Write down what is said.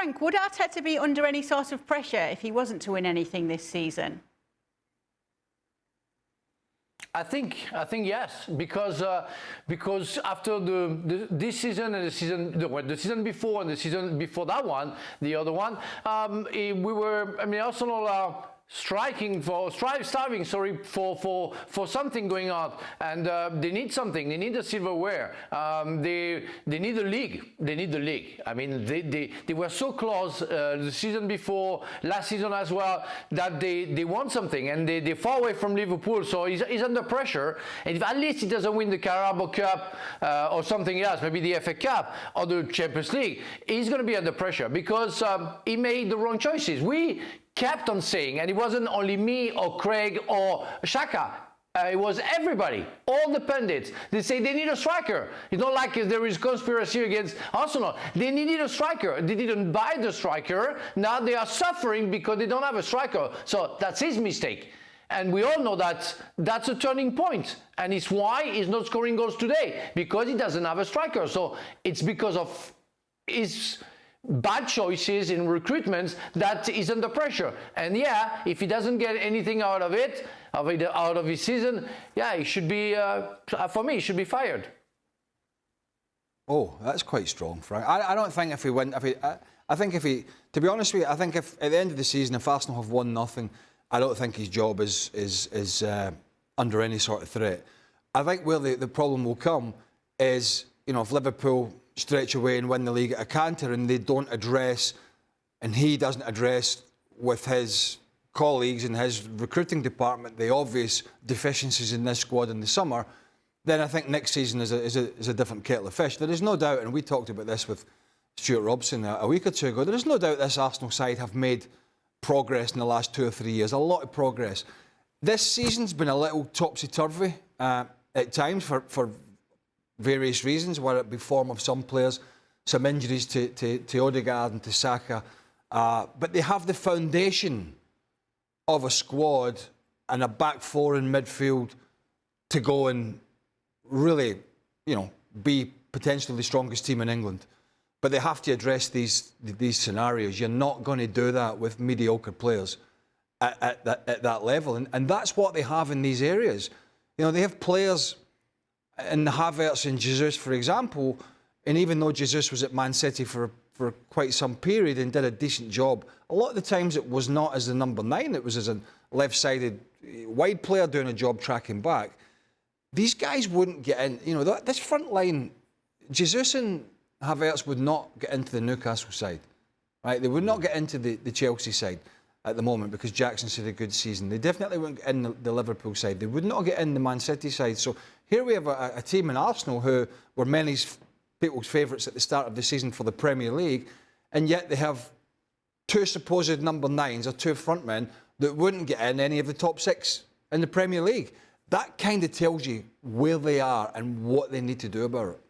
Frank, would Arteta be under any sort of pressure if he wasn't to win anything this season? I think yes, because after this season and the season before and the season before that one, the other one, Arsenal are striving for something going on, and they need something. They need the silverware. They need the league. They need the league. I mean, they were so close the season before, last season as well, that they want something, and they're far away from Liverpool. So he's under pressure. And if at least he doesn't win the Carabao Cup or something else, maybe the FA Cup or the Champions League, he's going to be under pressure because he made the wrong choices. We kept on saying, and it wasn't only me or Craig or Shaka, it was everybody, all the pundits. They say they need a striker. It's not like there is conspiracy against Arsenal. They needed a striker. They didn't buy the striker. Now they are suffering because they don't have a striker. So that's his mistake. And we all know that that's a turning point. And it's why he's not scoring goals today, because he doesn't have a striker. So it's because of his bad choices in recruitments that is under pressure. And yeah, if he doesn't get anything out of his season, yeah, he should be, for me, he should be fired. Oh, that's quite strong, Frank. I don't think if he win, I think if he, to be honest with you, I think if at the end of the season, if Arsenal have won nothing, I don't think his job is under any sort of threat. I think where the problem will come is, you know, if Liverpool stretch away and win the league at a canter and they don't address, and he doesn't address with his colleagues in his recruiting department, the obvious deficiencies in this squad in the summer, then I think next season is a different kettle of fish. There is no doubt, and we talked about this with Stuart Robson a week or two ago, there is no doubt this Arsenal side have made progress in the last 2 or 3 years, a lot of progress. This season's been a little topsy-turvy at times for various reasons, whether it be form of some players, some injuries to Odegaard and to Saka. But they have the foundation of a squad and a back four in midfield to go and really, you know, be potentially the strongest team in England. But they have to address these scenarios. You're not going to do that with mediocre players at that level. And that's what they have in these areas. You know, they have players in Havertz and Jesus, for example, and even though Jesus was at Man City for quite some period and did a decent job, a lot of the times it was not as the number 9, it was as a left-sided wide player doing a job tracking back. These guys wouldn't get in. You know, this front line, Jesus and Havertz would not get into the Newcastle side, right? They would not get into the Chelsea side at the moment because Jackson's had a good season. They definitely wouldn't get in the Liverpool side. They would not get in the Man City side. So here we have a team in Arsenal who were many people's favourites at the start of the season for the Premier League, and yet they have 2 supposed number 9s or 2 frontmen that wouldn't get in any of the top 6 in the Premier League. That kind of tells you where they are and what they need to do about it.